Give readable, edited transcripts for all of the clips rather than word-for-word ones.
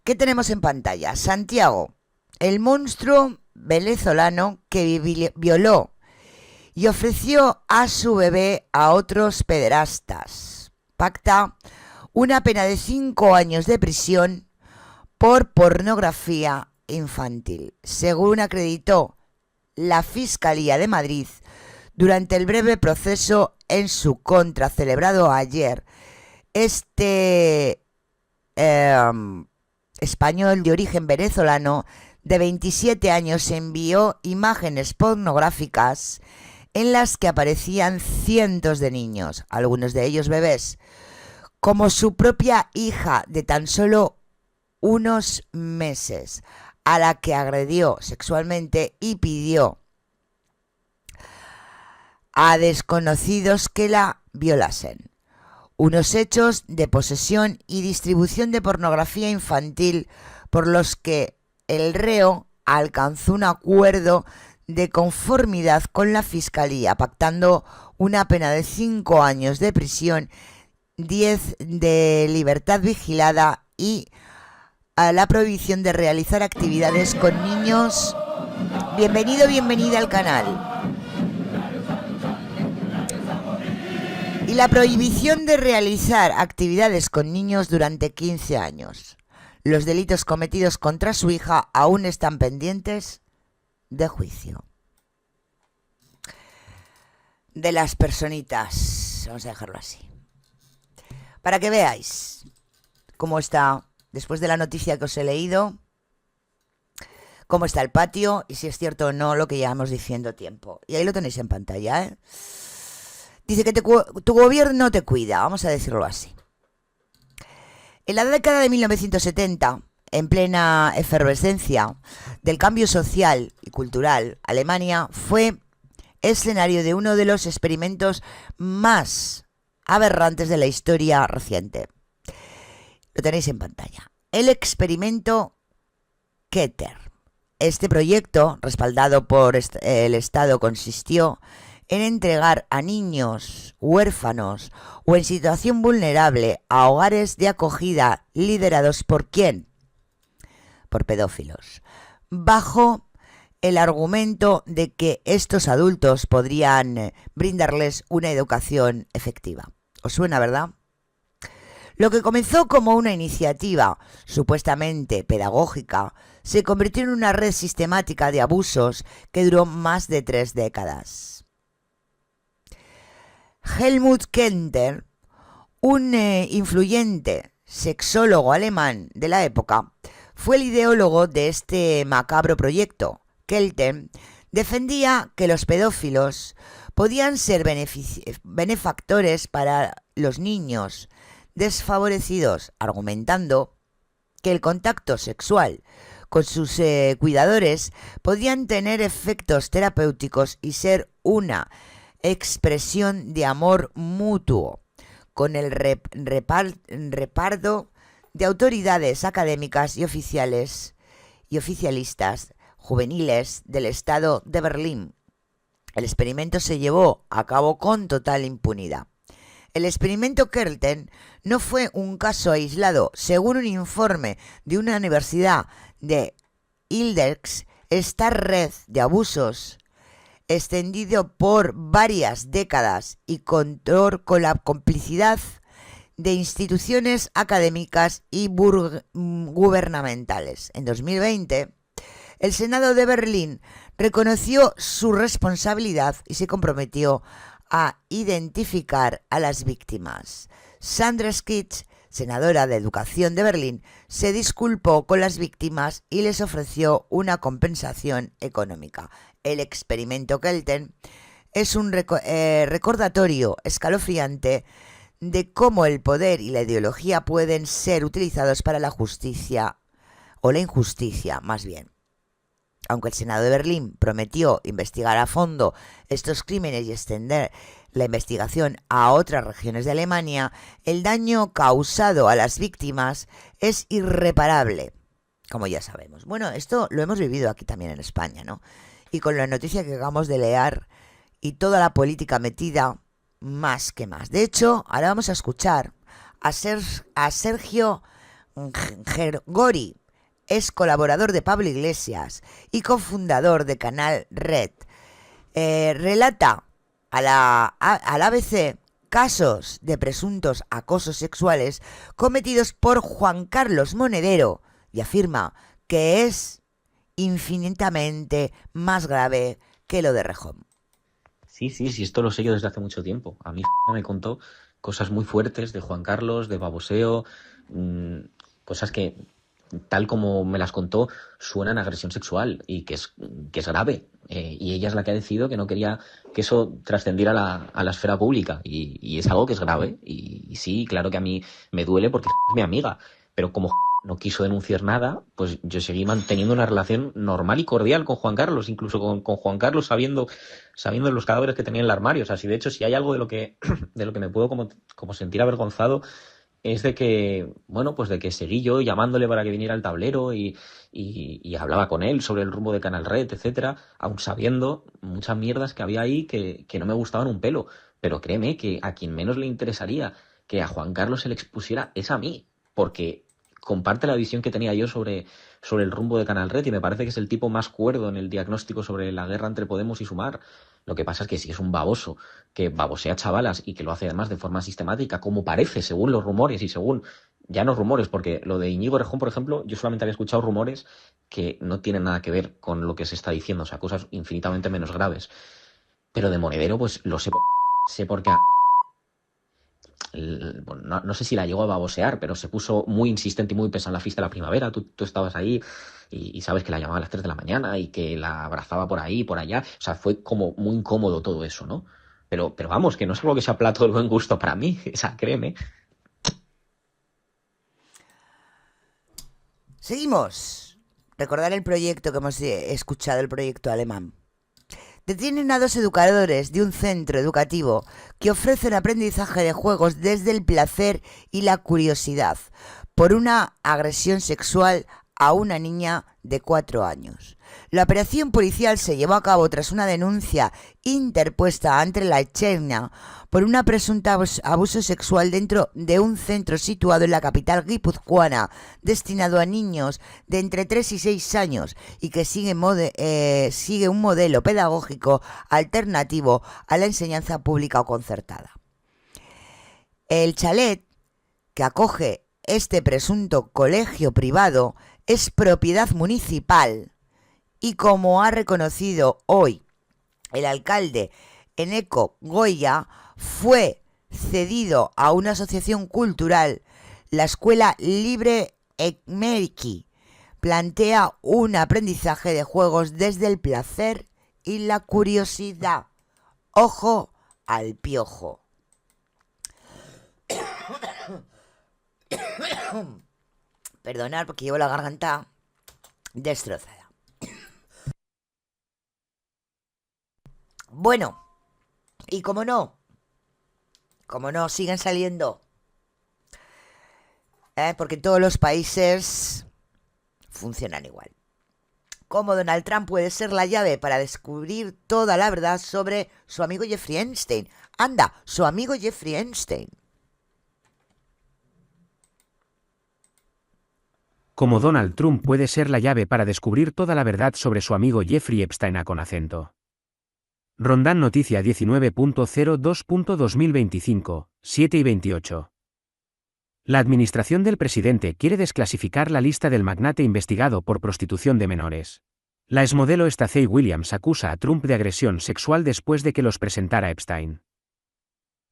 ¿Qué tenemos en pantalla? Santiago, el monstruo venezolano que violó y ofreció a su bebé a otros pederastas. Pacta una pena de 5 años de prisión por pornografía infantil, según acreditó la Fiscalía de Madrid durante el breve proceso en su contra celebrado ayer. Este español de origen venezolano de 27 años envió imágenes pornográficas en las que aparecían cientos de niños, algunos de ellos bebés, como su propia hija de tan solo unos meses, a la que agredió sexualmente y pidió a desconocidos que la violasen. Unos hechos de posesión y distribución de pornografía infantil por los que el reo alcanzó un acuerdo de conformidad con la Fiscalía, pactando una pena de 5 años de prisión, 10 de libertad vigilada y a la prohibición de realizar actividades con niños. Bienvenido, bienvenida al canal. Y la prohibición de realizar actividades con niños durante 15 años. Los delitos cometidos contra su hija aún están pendientes de juicio. De las personitas, vamos a dejarlo así. Para que veáis cómo está, después de la noticia que os he leído, cómo está el patio y si es cierto o no lo que llevamos diciendo tiempo. Y ahí lo tenéis en pantalla, ¿eh? Dice que tu gobierno te cuida, vamos a decirlo así. En la década de 1970, en plena efervescencia del cambio social y cultural, Alemania fue escenario de uno de los experimentos más aberrantes de la historia reciente. Lo tenéis en pantalla. El experimento Keter. Este proyecto, respaldado por el Estado, consistió en entregar a niños huérfanos o en situación vulnerable a hogares de acogida liderados ¿por quién? Por pedófilos, bajo el argumento de que estos adultos podrían brindarles una educación efectiva. ¿Os suena, verdad? Lo que comenzó como una iniciativa supuestamente pedagógica se convirtió en una red sistemática de abusos que duró más de 3 décadas. Helmut Keter, un influyente sexólogo alemán de la época, fue el ideólogo de este macabro proyecto. Keter defendía que los pedófilos podían ser benefactores para los niños desfavorecidos, argumentando que el contacto sexual con sus cuidadores podían tener efectos terapéuticos y ser una expresión de amor mutuo, con el reparto de autoridades académicas y oficiales y oficialistas juveniles del estado de Berlín. El experimento se llevó a cabo con total impunidad. El experimento Keter no fue un caso aislado. Según un informe de una universidad de Hildersk, esta red de abusos extendido por varias décadas y contó con la complicidad de instituciones académicas y gubernamentales. En 2020, el Senado de Berlín reconoció su responsabilidad y se comprometió a identificar a las víctimas. Sandra Skitz, senadora de Educación de Berlín, se disculpó con las víctimas y les ofreció una compensación económica. El experimento Keter es un recordatorio escalofriante de cómo el poder y la ideología pueden ser utilizados para la justicia, o la injusticia más bien. Aunque el Senado de Berlín prometió investigar a fondo estos crímenes y extender la investigación a otras regiones de Alemania, el daño causado a las víctimas es irreparable, como ya sabemos. Bueno, esto lo hemos vivido aquí también en España, ¿no? Y con la noticia que acabamos de leer y toda la política metida, más que más. De hecho, ahora vamos a escuchar a Sergio Gori es colaborador de Pablo Iglesias y cofundador de Canal Red. Relata al ABC casos de presuntos acosos sexuales cometidos por Juan Carlos Monedero y afirma que es infinitamente más grave que lo de Rejón. Sí, sí, sí, esto lo sé yo desde hace mucho tiempo. A mí me contó cosas muy fuertes de Juan Carlos, de baboseo, mmm, cosas que, tal como me las contó, suenan a agresión sexual y que es grave. Y ella es la que ha decidido que no quería que eso trascendiera a la esfera pública. Y es algo que es grave. Y sí, claro que a mí me duele porque es mi amiga. Pero como no quiso denunciar nada, pues yo seguí manteniendo una relación normal y cordial con Juan Carlos, incluso con Juan Carlos sabiendo los cadáveres que tenía en el armario. O sea, si de hecho, si hay algo de lo que, de lo que me puedo como sentir avergonzado, es de que, bueno, pues de que seguí yo llamándole para que viniera al tablero y hablaba con él sobre el rumbo de Canal Red, etcétera, aun sabiendo muchas mierdas que había ahí que no me gustaban un pelo. Pero créeme que a quien menos le interesaría que a Juan Carlos se le expusiera es a mí, porque comparte la visión que tenía yo sobre el rumbo de Canal Red y me parece que es el tipo más cuerdo en el diagnóstico sobre la guerra entre Podemos y Sumar. Lo que pasa es que si es un baboso que babosea chavalas y que lo hace además de forma sistemática, como parece, según los rumores y según, ya no rumores, porque lo de Íñigo Errejón, por ejemplo, yo solamente había escuchado rumores que no tienen nada que ver con lo que se está diciendo, o sea, cosas infinitamente menos graves. Pero de Monedero, pues lo sé porque bueno, no sé si la llegó a babosear, pero se puso muy insistente y muy pesada en la fiesta de la primavera. Tú estabas ahí y sabes que la llamaba a las 3 de la mañana y que la abrazaba por ahí y por allá. O sea, fue como muy incómodo todo eso, ¿no? Pero vamos, que no es algo que sea plato del buen gusto para mí, o sea, créeme. Seguimos. Recordar el proyecto que hemos escuchado, el proyecto alemán. Detienen a 2 educadores de un centro educativo que ofrece un aprendizaje de juegos desde el placer y la curiosidad por una agresión sexual a una niña de 4 años. La operación policial se llevó a cabo tras una denuncia interpuesta ante la China por una presunta abuso sexual dentro de un centro situado en la capital guipuzcoana destinado a niños de entre 3 y 6 años y que sigue un modelo pedagógico alternativo a la enseñanza pública o concertada. El chalet que acoge este presunto colegio privado es propiedad municipal y, como ha reconocido hoy el alcalde Eneko Goya, fue cedido a una asociación cultural. La Escuela Libre Ekmeriki plantea un aprendizaje de juegos desde el placer y la curiosidad. Ojo al piojo. Perdonad porque llevo la garganta destrozada. Bueno, y como no, siguen saliendo. Porque todos los países funcionan igual. Cómo Donald Trump puede ser la llave para descubrir toda la verdad sobre su amigo Jeffrey Epstein. Anda, su amigo Jeffrey Epstein. Como Donald Trump puede ser la llave para descubrir toda la verdad sobre su amigo Jeffrey Epstein con acento. Rondán Noticia 19.02.2025, 7:28. La administración del presidente quiere desclasificar la lista del magnate investigado por prostitución de menores. La exmodelo Stacey Williams acusa a Trump de agresión sexual después de que los presentara Epstein.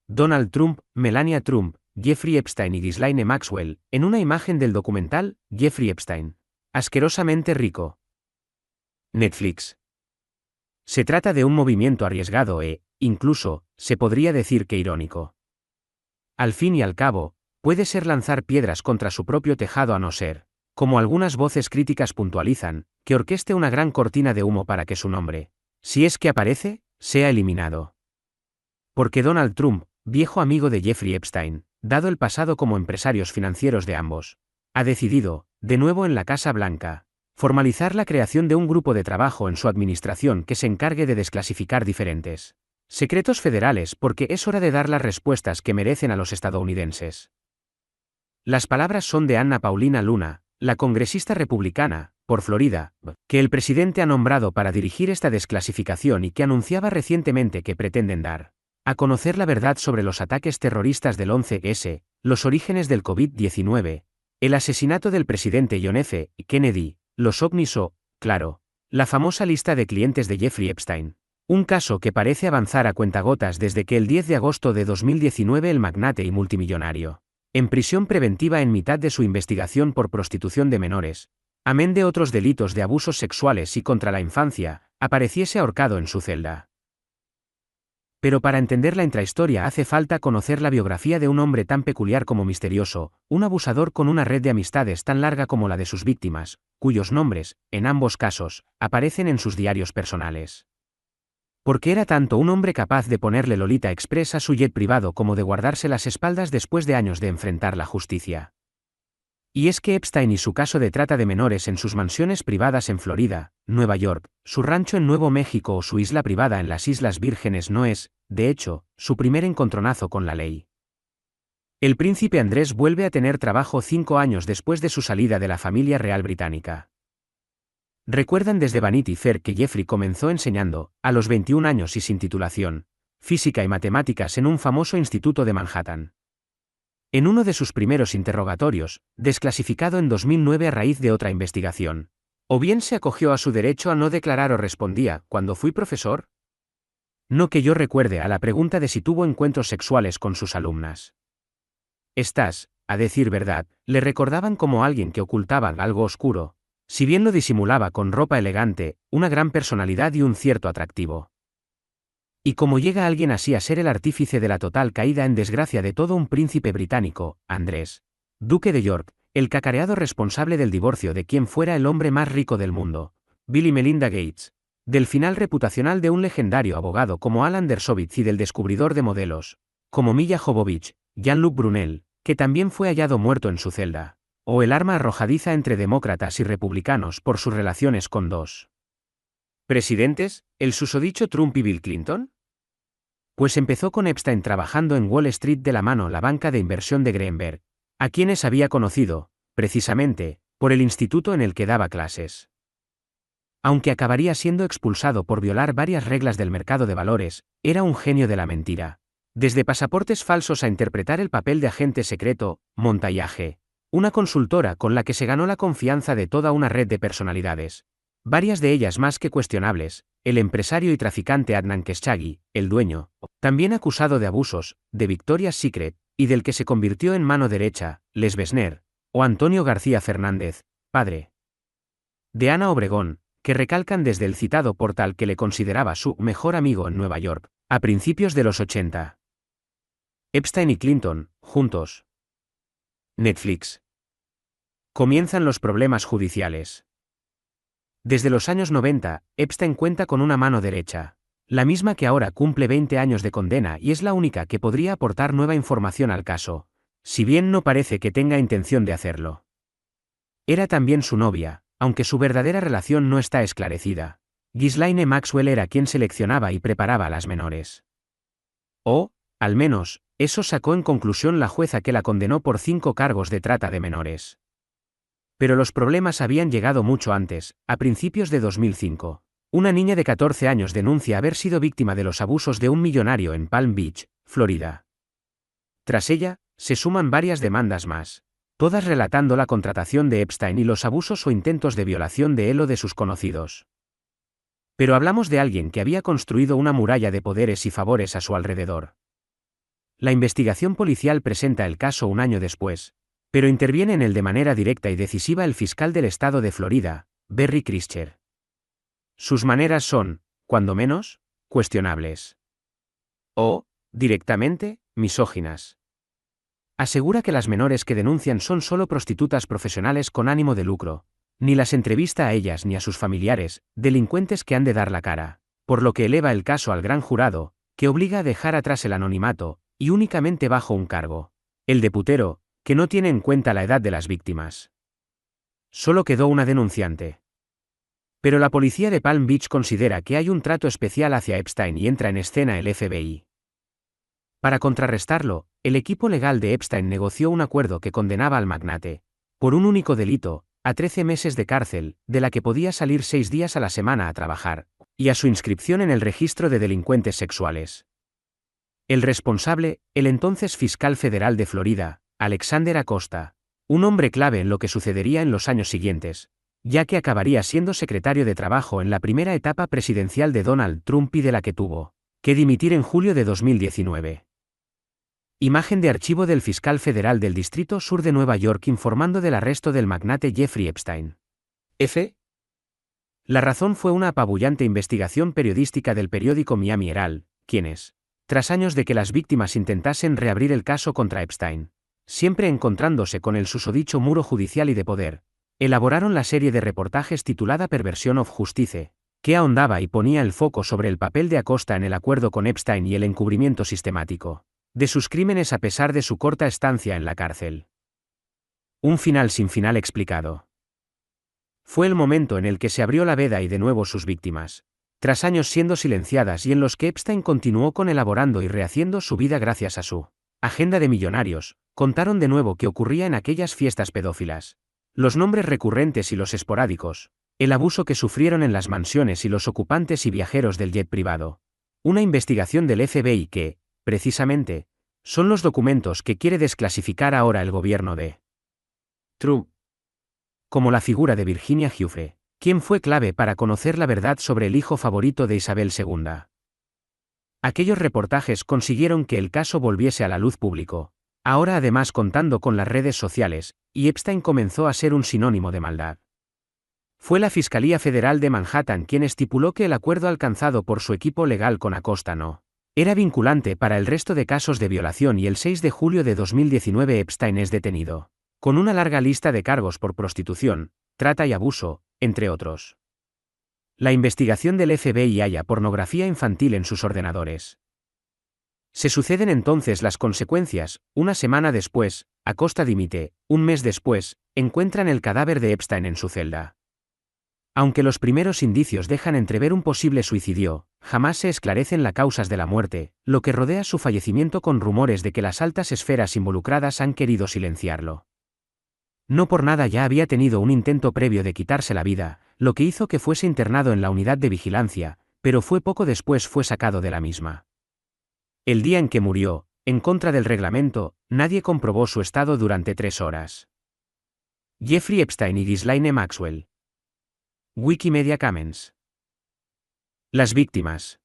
Donald Trump, Melania Trump, Jeffrey Epstein y Ghislaine Maxwell, en una imagen del documental Jeffrey Epstein. Asquerosamente rico. Netflix. Se trata de un movimiento arriesgado incluso, se podría decir que irónico. Al fin y al cabo, puede ser lanzar piedras contra su propio tejado a no ser, como algunas voces críticas puntualizan, que orqueste una gran cortina de humo para que su nombre, si es que aparece, sea eliminado. Porque Donald Trump, viejo amigo de Jeffrey Epstein, dado el pasado como empresarios financieros de ambos, ha decidido, de nuevo en la Casa Blanca, formalizar la creación de un grupo de trabajo en su administración que se encargue de desclasificar diferentes secretos federales porque es hora de dar las respuestas que merecen a los estadounidenses. Las palabras son de Anna Paulina Luna, la congresista republicana, por Florida, que el presidente ha nombrado para dirigir esta desclasificación y que anunciaba recientemente que pretenden dar a conocer la verdad sobre los ataques terroristas del 11S, los orígenes del COVID-19, el asesinato del presidente John F. Kennedy, los ovnis o, claro, la famosa lista de clientes de Jeffrey Epstein. Un caso que parece avanzar a cuentagotas desde que el 10 de agosto de 2019 el magnate y multimillonario, en prisión preventiva en mitad de su investigación por prostitución de menores, amén de otros delitos de abusos sexuales y contra la infancia, apareciese ahorcado en su celda. Pero para entender la intrahistoria hace falta conocer la biografía de un hombre tan peculiar como misterioso, un abusador con una red de amistades tan larga como la de sus víctimas, cuyos nombres, en ambos casos, aparecen en sus diarios personales. Porque era tanto un hombre capaz de ponerle Lolita Express a su jet privado como de guardarse las espaldas después de años de enfrentar la justicia. Y es que Epstein y su caso de trata de menores en sus mansiones privadas en Florida, Nueva York, su rancho en Nuevo México o su isla privada en las Islas Vírgenes no es, de hecho, su primer encontronazo con la ley. El príncipe Andrés vuelve a tener trabajo 5 años después de su salida de la familia real británica. Recuerdan desde Vanity Fair que Jeffrey comenzó enseñando, a los 21 años y sin titulación, física y matemáticas en un famoso instituto de Manhattan. En uno de sus primeros interrogatorios, desclasificado en 2009 a raíz de otra investigación, o bien se acogió a su derecho a no declarar o respondía, ¿cuando fui profesor? No que yo recuerde a la pregunta de si tuvo encuentros sexuales con sus alumnas. Estas, a decir verdad, le recordaban como alguien que ocultaba algo oscuro, si bien lo disimulaba con ropa elegante, una gran personalidad y un cierto atractivo. Y como llega alguien así a ser el artífice de la total caída en desgracia de todo un príncipe británico, Andrés, duque de York, el cacareado responsable del divorcio de quien fuera el hombre más rico del mundo, Bill y Melinda Gates, del final reputacional de un legendario abogado como Alan Dershowitz y del descubridor de modelos, como Milla Jovovich, Jean-Luc Brunel, que también fue hallado muerto en su celda, o el arma arrojadiza entre demócratas y republicanos por sus relaciones con dos presidentes, el susodicho Trump y Bill Clinton. Pues empezó con Epstein trabajando en Wall Street de la mano la banca de inversión de Greenberg, a quienes había conocido, precisamente, por el instituto en el que daba clases. Aunque acabaría siendo expulsado por violar varias reglas del mercado de valores, era un genio de la mentira. Desde pasaportes falsos a interpretar el papel de agente secreto, Montaillage, una consultora con la que se ganó la confianza de toda una red de personalidades, varias de ellas más que cuestionables, el empresario y traficante Adnan Khashoggi, el dueño, también acusado de abusos, de Victoria's Secret, y del que se convirtió en mano derecha, Les Besner, o Antonio García Fernández, padre de Ana Obregón, que recalcan desde el citado portal que le consideraba su mejor amigo en Nueva York, a principios de los 80. Epstein y Clinton, juntos. Netflix. Comienzan los problemas judiciales. Desde los años 90, Epstein cuenta con una mano derecha, la misma que ahora cumple 20 años de condena y es la única que podría aportar nueva información al caso, si bien no parece que tenga intención de hacerlo. Era también su novia, aunque su verdadera relación no está esclarecida. Ghislaine Maxwell era quien seleccionaba y preparaba a las menores. O, al menos, eso sacó en conclusión la jueza que la condenó por 5 cargos de trata de menores. Pero los problemas habían llegado mucho antes, a principios de 2005. Una niña de 14 años denuncia haber sido víctima de los abusos de un millonario en Palm Beach, Florida. Tras ella, se suman varias demandas más, todas relatando la contratación de Epstein y los abusos o intentos de violación de él o de sus conocidos. Pero hablamos de alguien que había construido una muralla de poderes y favores a su alrededor. La investigación policial presenta el caso un año después, pero interviene en él de manera directa y decisiva el fiscal del estado de Florida, Barry Krischer. Sus maneras son, cuando menos, cuestionables. O, directamente, misóginas. Asegura que las menores que denuncian son solo prostitutas profesionales con ánimo de lucro, ni las entrevista a ellas ni a sus familiares, delincuentes que han de dar la cara, por lo que eleva el caso al gran jurado, que obliga a dejar atrás el anonimato, y únicamente bajo un cargo, el de putero, que no tiene en cuenta la edad de las víctimas. Solo quedó una denunciante. Pero la policía de Palm Beach considera que hay un trato especial hacia Epstein y entra en escena el FBI. Para contrarrestarlo, el equipo legal de Epstein negoció un acuerdo que condenaba al magnate, por un único delito, a 13 meses de cárcel, de la que podía salir 6 días a la semana a trabajar, y a su inscripción en el registro de delincuentes sexuales. El responsable, el entonces fiscal federal de Florida, Alexander Acosta, un hombre clave en lo que sucedería en los años siguientes, ya que acabaría siendo secretario de Trabajo en la primera etapa presidencial de Donald Trump y de la que tuvo que dimitir en julio de 2019. Imagen de archivo del fiscal federal del Distrito Sur de Nueva York informando del arresto del magnate Jeffrey Epstein. F. La razón fue una apabullante investigación periodística del periódico Miami Herald, quienes, tras años de que las víctimas intentasen reabrir el caso contra Epstein, siempre encontrándose con el susodicho muro judicial y de poder, elaboraron la serie de reportajes titulada Perversion of Justice, que ahondaba y ponía el foco sobre el papel de Acosta en el acuerdo con Epstein y el encubrimiento sistemático de sus crímenes a pesar de su corta estancia en la cárcel. Un final sin final explicado. Fue el momento en el que se abrió la veda y de nuevo sus víctimas, tras años siendo silenciadas y en los que Epstein continuó con elaborando y rehaciendo su vida gracias a su agenda de millonarios, contaron de nuevo qué ocurría en aquellas fiestas pedófilas, los nombres recurrentes y los esporádicos, el abuso que sufrieron en las mansiones y los ocupantes y viajeros del jet privado. Una investigación del FBI que, precisamente, son los documentos que quiere desclasificar ahora el gobierno de Trump. Como la figura de Virginia Giuffre, quien fue clave para conocer la verdad sobre el hijo favorito de Isabel II. Aquellos reportajes consiguieron que el caso volviese a la luz público, ahora además contando con las redes sociales, y Epstein comenzó a ser un sinónimo de maldad. Fue la Fiscalía Federal de Manhattan quien estipuló que el acuerdo alcanzado por su equipo legal con Acosta no era vinculante para el resto de casos de violación y el 6 de julio de 2019 Epstein es detenido, con una larga lista de cargos por prostitución, trata y abuso, entre otros. La investigación del FBI halla pornografía infantil en sus ordenadores. Se suceden entonces las consecuencias. Una semana después, Acosta dimite, un mes después, encuentran el cadáver de Epstein en su celda. Aunque los primeros indicios dejan entrever un posible suicidio, jamás se esclarecen las causas de la muerte, lo que rodea su fallecimiento con rumores de que las altas esferas involucradas han querido silenciarlo. No por nada ya había tenido un intento previo de quitarse la vida, lo que hizo que fuese internado en la unidad de vigilancia, pero poco después fue sacado de la misma. El día en que murió, en contra del reglamento, nadie comprobó su estado durante 3 horas. Jeffrey Epstein y Ghislaine Maxwell. Wikimedia Commons. Las víctimas.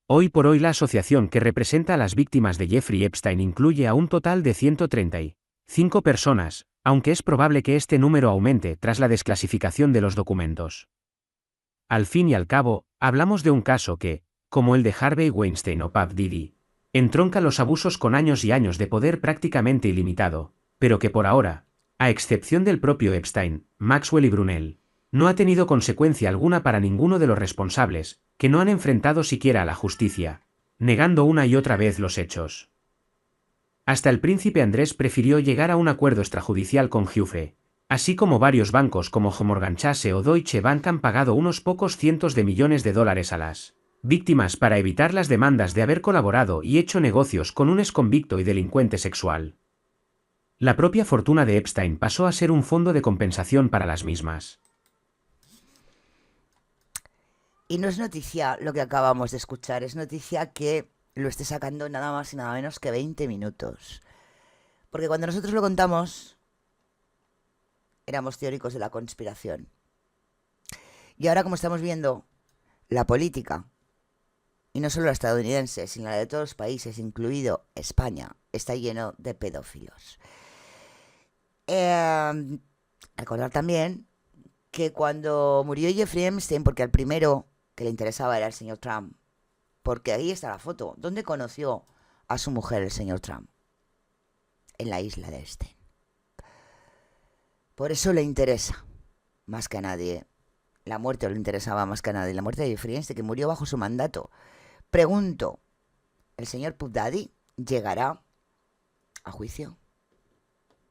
Hoy por hoy la asociación que representa a las víctimas de Jeffrey Epstein incluye a un total de 135 personas, aunque es probable que este número aumente tras la desclasificación de los documentos. Al fin y al cabo, hablamos de un caso que, como el de Harvey Weinstein o Puff Diddy, entronca los abusos con años y años de poder prácticamente ilimitado, pero que por ahora, a excepción del propio Epstein, Maxwell y Brunel, no ha tenido consecuencia alguna para ninguno de los responsables, que no han enfrentado siquiera a la justicia, negando una y otra vez los hechos. Hasta el príncipe Andrés prefirió llegar a un acuerdo extrajudicial con Giuffre, así como varios bancos como Morgan Chase o Deutsche Bank han pagado unos pocos cientos de millones de dólares a las víctimas para evitar las demandas de haber colaborado y hecho negocios con un exconvicto y delincuente sexual. La propia fortuna de Epstein pasó a ser un fondo de compensación para las mismas. Y no es noticia lo que acabamos de escuchar, es noticia que lo esté sacando nada más y nada menos que 20 minutos. Porque cuando nosotros lo contamos, éramos teóricos de la conspiración. Y ahora, como estamos viendo, la política, y no solo la estadounidense, sino la de todos los países, incluido España, está lleno de pedófilos. Recordar también que cuando murió Jeffrey Epstein, porque al primero que le interesaba era el señor Trump, porque ahí está la foto, ¿dónde conoció a su mujer el señor Trump? En la isla de Epstein. Por eso le interesa, más que a nadie, la muerte le interesaba más que a nadie, la muerte de Jeffrey Epstein, que murió bajo su mandato. Pregunto, ¿el señor Puff Daddy llegará a juicio?